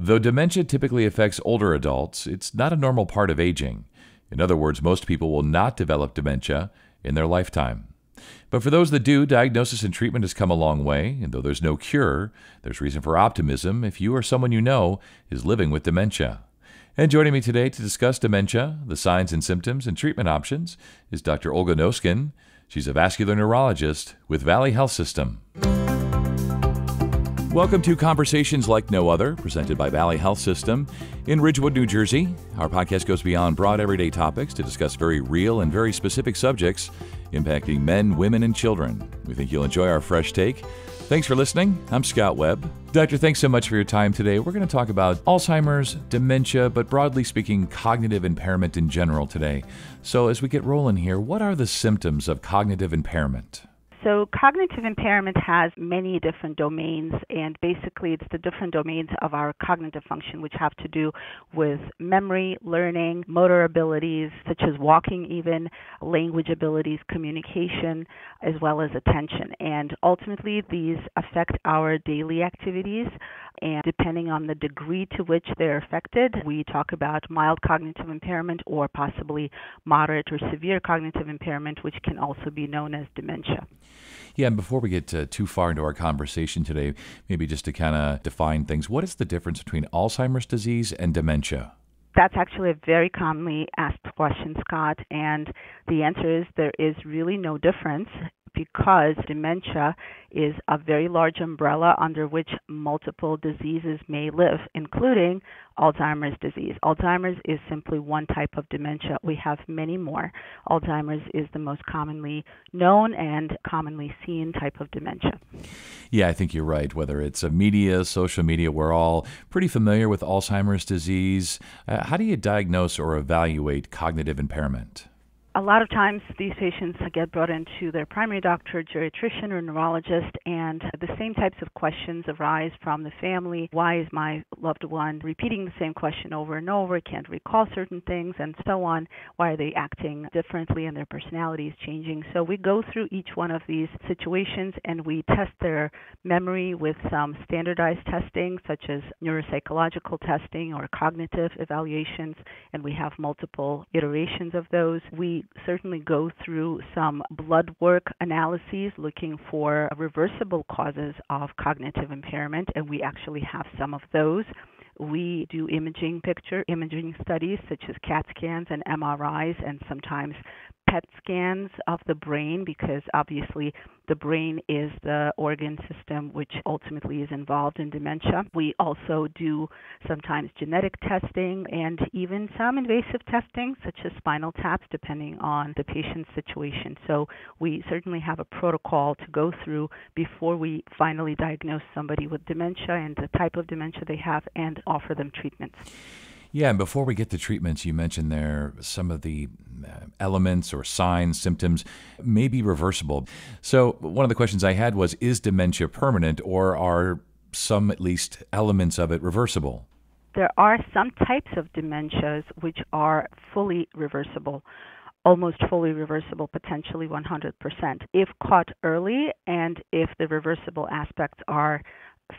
Though dementia typically affects older adults, it's not a normal part of aging. In other words, most people will not develop dementia in their lifetime. But for those that do, diagnosis and treatment has come a long way, and though there's no cure, there's reason for optimism if you or someone you know is living with dementia. And joining me today to discuss dementia, the signs and symptoms, and treatment options is Dr. Olga Noskin. She's a vascular neurologist with Valley Health System. Welcome to Conversations Like No Other, presented by Valley Health System in Ridgewood, New Jersey. Our podcast goes beyond broad everyday topics to discuss very real and very specific subjects impacting men, women, and children. We think you'll enjoy our fresh take. Thanks for listening. I'm Scott Webb. Doctor, thanks so much for your time today. We're going to talk about Alzheimer's, dementia, but broadly speaking, cognitive impairment in general today. So as we get rolling here, what are the symptoms of cognitive impairment? So cognitive impairment has many different domains, and basically it's the different domains of our cognitive function which have to do with memory, learning, motor abilities such as walking even, language abilities, communication, as well as attention. And ultimately these affect our daily activities, and depending on the degree to which they're affected, we talk about mild cognitive impairment or possibly moderate or severe cognitive impairment, which can also be known as dementia. Yeah, and before we get too far into our conversation today, maybe just to kind of define things, what is the difference between Alzheimer's disease and dementia? That's actually a very commonly asked question, Scott, and the answer is there is really no difference, because dementia is a very large umbrella under which multiple diseases may live, including Alzheimer's disease. Alzheimer's is simply one type of dementia. We have many more. Alzheimer's is the most commonly known and commonly seen type of dementia. Yeah, I think you're right. Whether it's media, social media, we're all pretty familiar with Alzheimer's disease. How do you diagnose or evaluate cognitive impairment? A lot of times these patients get brought into their primary doctor, geriatrician, or neurologist, and the same types of questions arise from the family. Why is my loved one repeating the same question over and over, can't recall certain things, and so on? Why are they acting differently and their personality is changing? So we go through each one of these situations and we test their memory with some standardized testing, such as neuropsychological testing or cognitive evaluations, and we have multiple iterations of those. We certainly go through some blood work analyses looking for reversible causes of cognitive impairment, and we actually have some of those. We do imaging studies such as CAT scans and MRIs, and sometimes PET scans of the brain, because obviously the brain is the organ system which ultimately is involved in dementia. We also do sometimes genetic testing and even some invasive testing such as spinal taps depending on the patient's situation. So we certainly have a protocol to go through before we finally diagnose somebody with dementia and the type of dementia they have and offer them treatments. Yeah, and before we get to treatments, you mentioned there some of the elements or signs, symptoms may be reversible. So one of the questions I had was, is dementia permanent, or are some, at least, elements of it reversible? There are some types of dementias which are fully reversible, almost fully reversible, potentially 100%, if caught early and if the reversible aspects are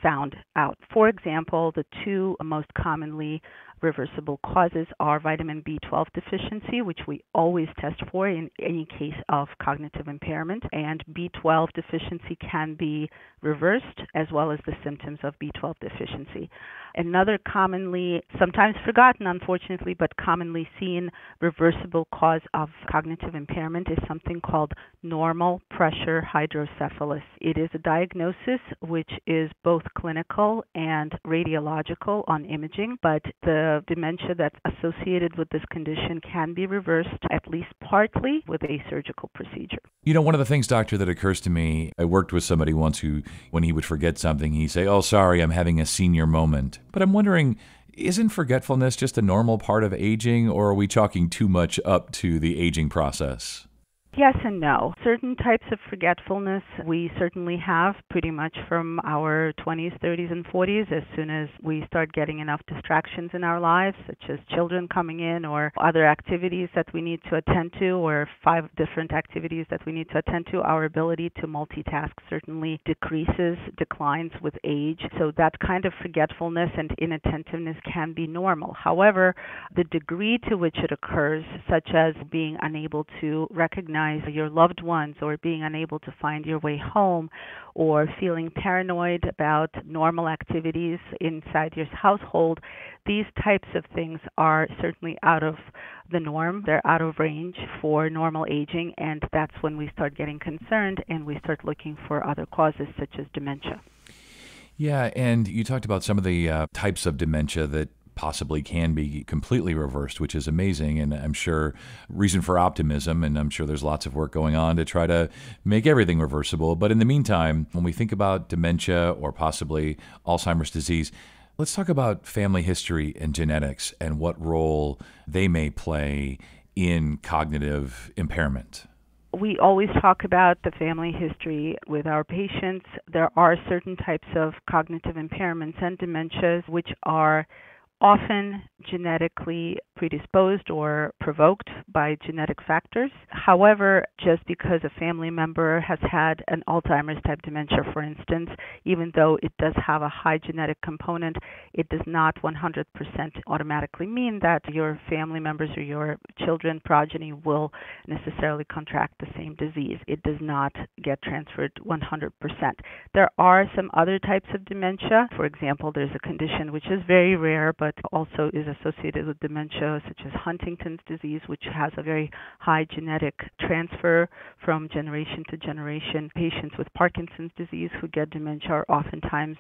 found out. For example, the two most commonly reversible causes are vitamin B12 deficiency, which we always test for in any case of cognitive impairment, and B12 deficiency can be reversed as well as the symptoms of B12 deficiency. Another commonly, sometimes forgotten unfortunately, but commonly seen reversible cause of cognitive impairment is something called normal pressure hydrocephalus. It is a diagnosis which is both clinical and radiological on imaging, but the dementia that's associated with this condition can be reversed at least partly with a surgical procedure. You know, one of the things, doctor, that occurs to me, I worked with somebody once who, when he would forget something, he'd say, "Oh, sorry, I'm having a senior moment." But I'm wondering, isn't forgetfulness just a normal part of aging, or are we chalking too much up to the aging process? Yes and no. Certain types of forgetfulness we certainly have pretty much from our 20s, 30s, and 40s as soon as we start getting enough distractions in our lives, such as children coming in or other activities that we need to attend to, or 5 different activities that we need to attend to. Our ability to multitask certainly declines with age. So that kind of forgetfulness and inattentiveness can be normal. However, the degree to which it occurs, such as being unable to recognize your loved ones or being unable to find your way home or feeling paranoid about normal activities inside your household, these types of things are certainly out of the norm. They're out of range for normal aging, and that's when we start getting concerned and we start looking for other causes such as dementia. Yeah, and you talked about some of the types of dementia that possibly can be completely reversed, which is amazing. And I'm sure reason for optimism, and I'm sure there's lots of work going on to try to make everything reversible. But in the meantime, when we think about dementia or possibly Alzheimer's disease, let's talk about family history and genetics and what role they may play in cognitive impairment. We always talk about the family history with our patients. There are certain types of cognitive impairments and dementias which are often genetically predisposed or provoked by genetic factors. However, just because a family member has had an Alzheimer's type dementia, for instance, even though it does have a high genetic component, it does not 100% automatically mean that your family members or your children, progeny will necessarily contract the same disease. It does not get transferred 100%. There are some other types of dementia. For example, there's a condition which is very rare but also is associated with dementia, such as Huntington's disease, which has a very high genetic transfer from generation to generation. Patients with Parkinson's disease who get dementia are oftentimes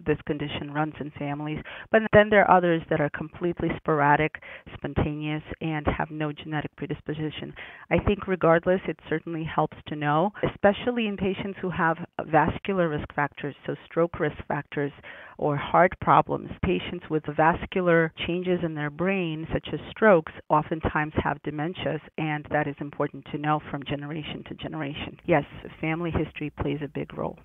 this condition runs in families. But then there are others that are completely sporadic, spontaneous, and have no genetic predisposition. I think regardless, it certainly helps to know, especially in patients who have vascular risk factors, so stroke risk factors or heart problems. Patients with vascular changes in their brain, such as strokes, oftentimes have dementias, and that is important to know from generation to generation. Yes, family history plays a big role.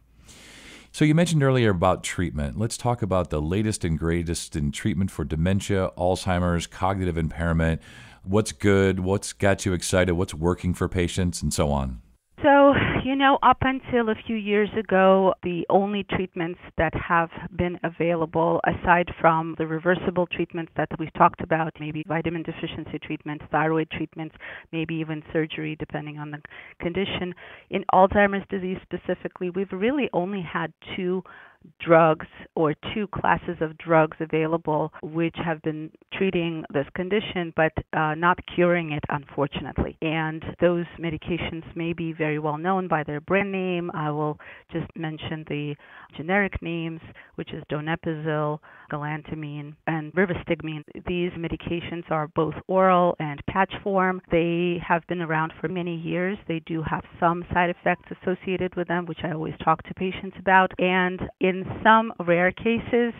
So you mentioned earlier about treatment. Let's talk about the latest and greatest in treatment for dementia, Alzheimer's, cognitive impairment. What's good? What's got you excited? What's working for patients, and so on? So, up until a few years ago, the only treatments that have been available, aside from the reversible treatments that we've talked about, maybe vitamin deficiency treatment, thyroid treatments, maybe even surgery, depending on the condition. In Alzheimer's disease specifically, we've really only had 2 drugs or 2 classes of drugs available which have been treating this condition but not curing it, unfortunately. And those medications may be very well known by their brand name. I will just mention the generic names, which is donepezil, galantamine, and rivastigmine. These medications are both oral and patch form. They have been around for many years. They do have some side effects associated with them, which I always talk to patients about. And in some rare cases,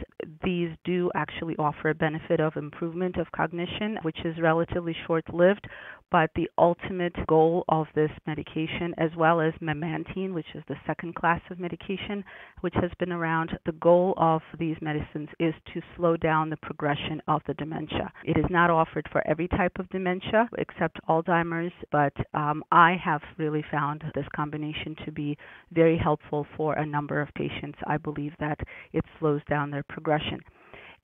these do actually offer a benefit of improvement of cognition, which is relatively short-lived. But the ultimate goal of this medication, as well as memantine, which is the second class of medication, which has been around, the goal of these medicines is to slow down the progression of the dementia. It is not offered for every type of dementia except Alzheimer's, but I have really found this combination to be very helpful for a number of patients. I believe that it slows down their progression.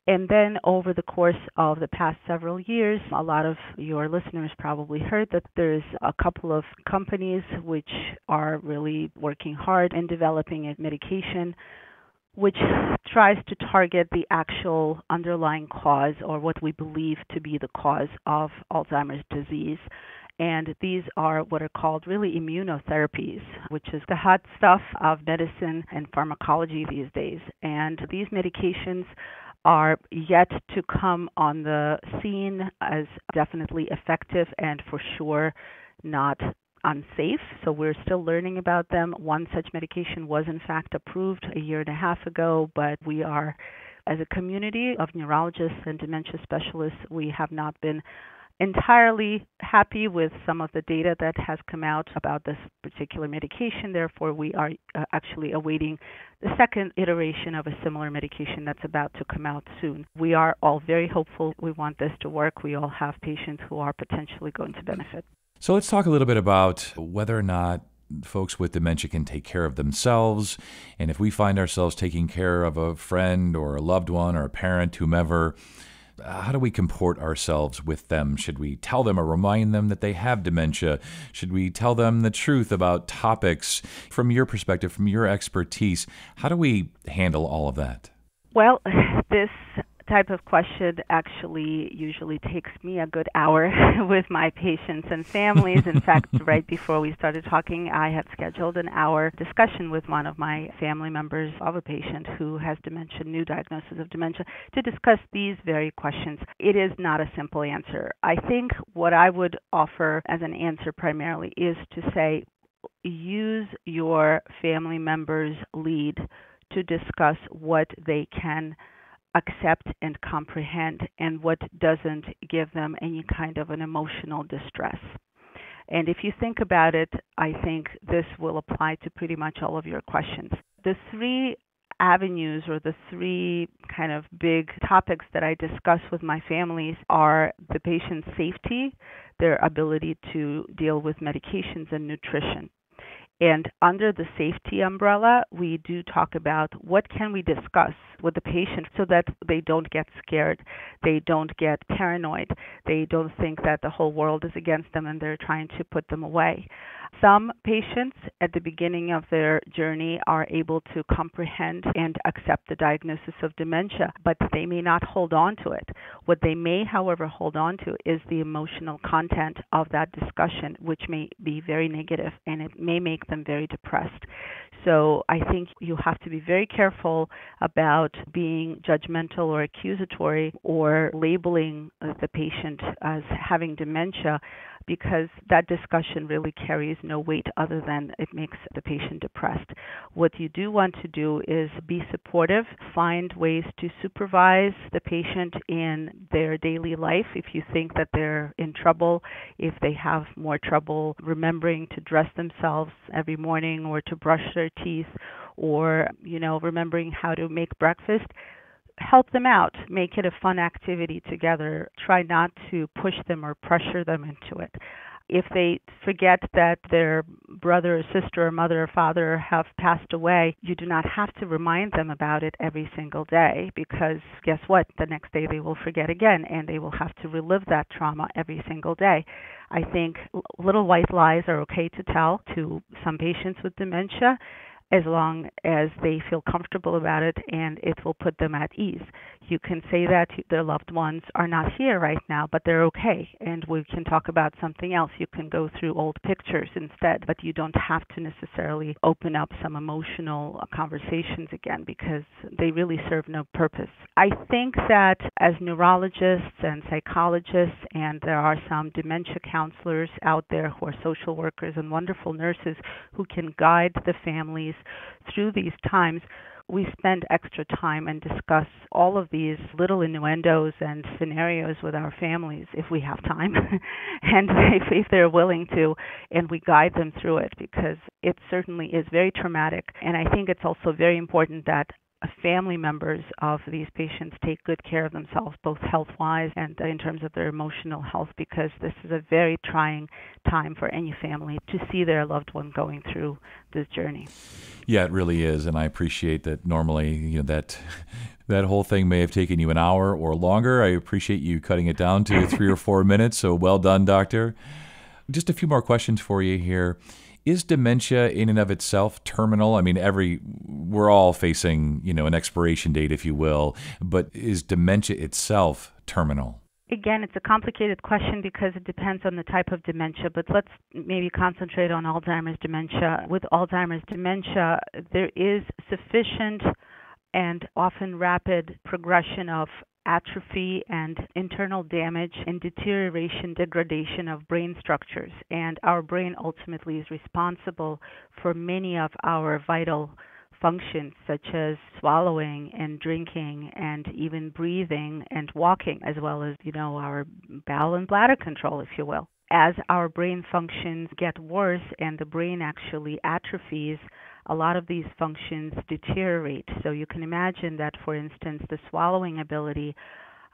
And then over the course of the past several years, a lot of your listeners probably heard that there's a couple of companies which are really working hard in developing a medication which tries to target the actual underlying cause, or what we believe to be the cause of Alzheimer's disease. And these are what are called really immunotherapies, which is the hot stuff of medicine and pharmacology these days. And these medications are yet to come on the scene as definitely effective and for sure not unsafe. So we're still learning about them. One such medication was in fact approved a year and a half ago, but we are, as a community of neurologists and dementia specialists, we have not been entirely happy with some of the data that has come out about this particular medication. Therefore, we are actually awaiting the second iteration of a similar medication that's about to come out soon. We are all very hopeful. We want this to work. We all have patients who are potentially going to benefit. So let's talk a little bit about whether or not folks with dementia can take care of themselves. And if we find ourselves taking care of a friend or a loved one or a parent, whomever, how do we comport ourselves with them? Should we tell them or remind them that they have dementia? Should we tell them the truth about topics? From your perspective, from your expertise, how do we handle all of that? Well, this type of question actually usually takes me a good hour with my patients and families. In fact, right before we started talking, I had scheduled an hour discussion with one of my family members of a patient who has dementia, new diagnosis of dementia, to discuss these very questions. It is not a simple answer. I think what I would offer as an answer primarily is to say, use your family members' lead to discuss what they can accept and comprehend and what doesn't give them any kind of an emotional distress. And if you think about it, I think this will apply to pretty much all of your questions. The three avenues or the three kind of big topics that I discuss with my families are the patient's safety, their ability to deal with medications and nutrition. And under the safety umbrella, we do talk about what can we discuss with the patient so that they don't get scared, they don't get paranoid, they don't think that the whole world is against them and they're trying to put them away. Some patients at the beginning of their journey are able to comprehend and accept the diagnosis of dementia, but they may not hold on to it. What they may, however, hold on to is the emotional content of that discussion, which may be very negative and it may make them very depressed. So I think you have to be very careful about being judgmental or accusatory or labeling the patient as having dementia, because that discussion really carries no weight other than it makes the patient depressed. What you do want to do is be supportive, find ways to supervise the patient in their daily life. If you think that they're in trouble, if they have more trouble remembering to dress themselves every morning or to brush their teeth or, remembering how to make breakfast, help them out. Make it a fun activity together. Try not to push them or pressure them into it. If they forget that their brother or sister or mother or father have passed away, you do not have to remind them about it every single day, because guess what? The next day they will forget again and they will have to relive that trauma every single day. I think little white lies are okay to tell to some patients with dementia, as long as they feel comfortable about it and it will put them at ease. You can say that their loved ones are not here right now, but they're okay, and we can talk about something else. You can go through old pictures instead, but you don't have to necessarily open up some emotional conversations again, because they really serve no purpose. I think that as neurologists and psychologists, and there are some dementia counselors out there who are social workers and wonderful nurses who can guide the families through these times, we spend extra time and discuss all of these little innuendos and scenarios with our families if we have time and if they're willing to, and we guide them through it, because it certainly is very traumatic. And I think it's also very important that family members of these patients take good care of themselves, both health-wise and in terms of their emotional health, because this is a very trying time for any family to see their loved one going through this journey. Yeah, it really is, and I appreciate that. Normally, that whole thing may have taken you an hour or longer. I appreciate you cutting it down to 3 or 4 minutes, so well done, doctor. Just a few more questions for you here. Is dementia in and of itself terminal? I mean, we're all facing, an expiration date, if you will, but is dementia itself terminal? Again, it's a complicated question because it depends on the type of dementia, but let's maybe concentrate on Alzheimer's dementia. With Alzheimer's dementia, there is sufficient and often rapid progression of atrophy and internal damage and deterioration, degradation of brain structures. And our brain ultimately is responsible for many of our vital functions such as swallowing and drinking and even breathing and walking, as well as, our bowel and bladder control, if you will. As our brain functions get worse and the brain actually atrophies, a lot of these functions deteriorate. So you can imagine that, for instance, the swallowing ability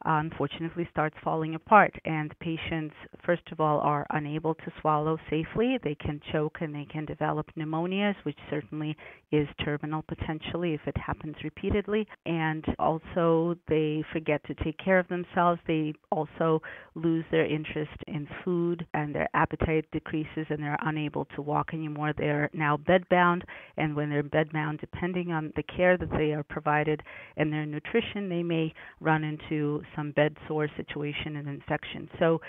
unfortunately starts falling apart, and patients, first of all, are unable to swallow safely. They can choke and they can develop pneumonias, which certainly is terminal potentially if it happens repeatedly. And also they forget to take care of themselves. They also lose their interest in food, and their appetite decreases, and they're unable to walk anymore. They're now bedbound, and when they're bedbound, depending on the care that they are provided and their nutrition, they may run into some bed sore situation and infection. So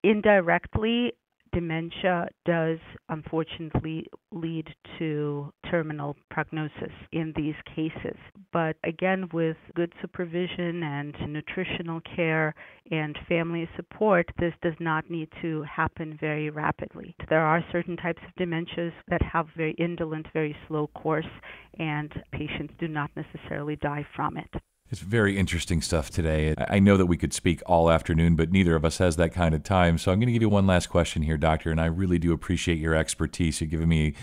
indirectly, dementia does unfortunately lead to terminal prognosis in these cases. But again, with good supervision and nutritional care and family support, this does not need to happen very rapidly. There are certain types of dementias that have very indolent, very slow course, and patients do not necessarily die from it. It's very interesting stuff today. I know that we could speak all afternoon, but neither of us has that kind of time. So I'm going to give you one last question here, Doctor, and I really do appreciate your expertise. You're giving me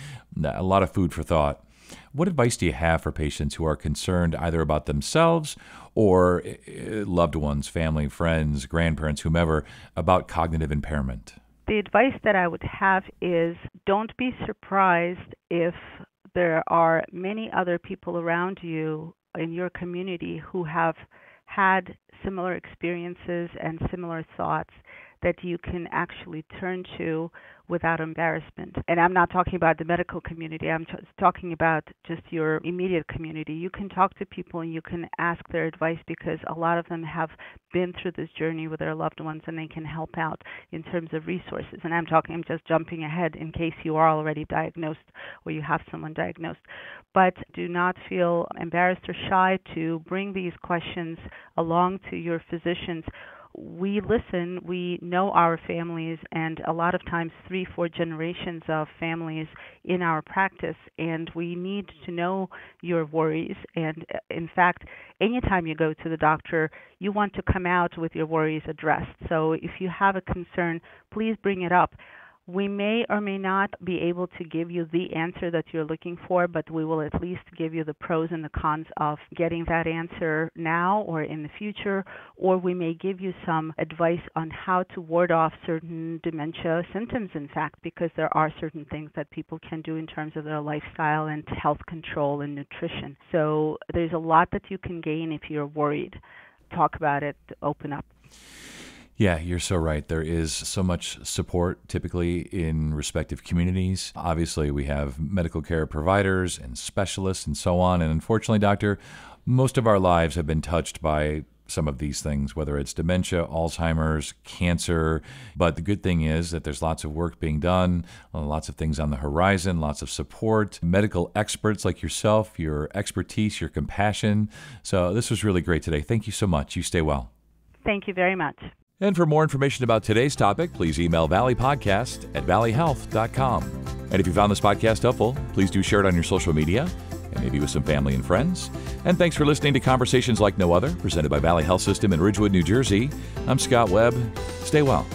a lot of food for thought. What advice do you have for patients who are concerned either about themselves or loved ones, family, friends, grandparents, whomever, about cognitive impairment? The advice that I would have is don't be surprised if there are many other people around you in your community who have had similar experiences and similar thoughts that you can actually turn to without embarrassment. And I'm not talking about the medical community. I'm talking about just your immediate community. You can talk to people and you can ask their advice, because a lot of them have been through this journey with their loved ones, and they can help out in terms of resources. And I'm just jumping ahead in case you are already diagnosed or you have someone diagnosed. But do not feel embarrassed or shy to bring these questions along to your physicians. We listen, we know our families, and a lot of times 3-4 generations of families in our practice, and we need to know your worries. And in fact, anytime you go to the doctor, you want to come out with your worries addressed. So if you have a concern, please bring it up. We may or may not be able to give you the answer that you're looking for, but we will at least give you the pros and the cons of getting that answer now or in the future, or we may give you some advice on how to ward off certain dementia symptoms, in fact, because there are certain things that people can do in terms of their lifestyle and health control and nutrition. So there's a lot that you can gain if you're worried. Talk about it, open up. Yeah, you're so right. There is so much support typically in respective communities. Obviously, we have medical care providers and specialists and so on. And unfortunately, doctor, most of our lives have been touched by some of these things, whether it's dementia, Alzheimer's, cancer. But the good thing is that there's lots of work being done, lots of things on the horizon, lots of support, medical experts like yourself, your expertise, your compassion. So this was really great today. Thank you so much. You stay well. Thank you very much. And for more information about today's topic, please email valleypodcast@valleyhealth.com. And if you found this podcast helpful, please do share it on your social media and maybe with some family and friends. And thanks for listening to Conversations Like No Other, presented by Valley Health System in Ridgewood, New Jersey. I'm Scott Webb. Stay well.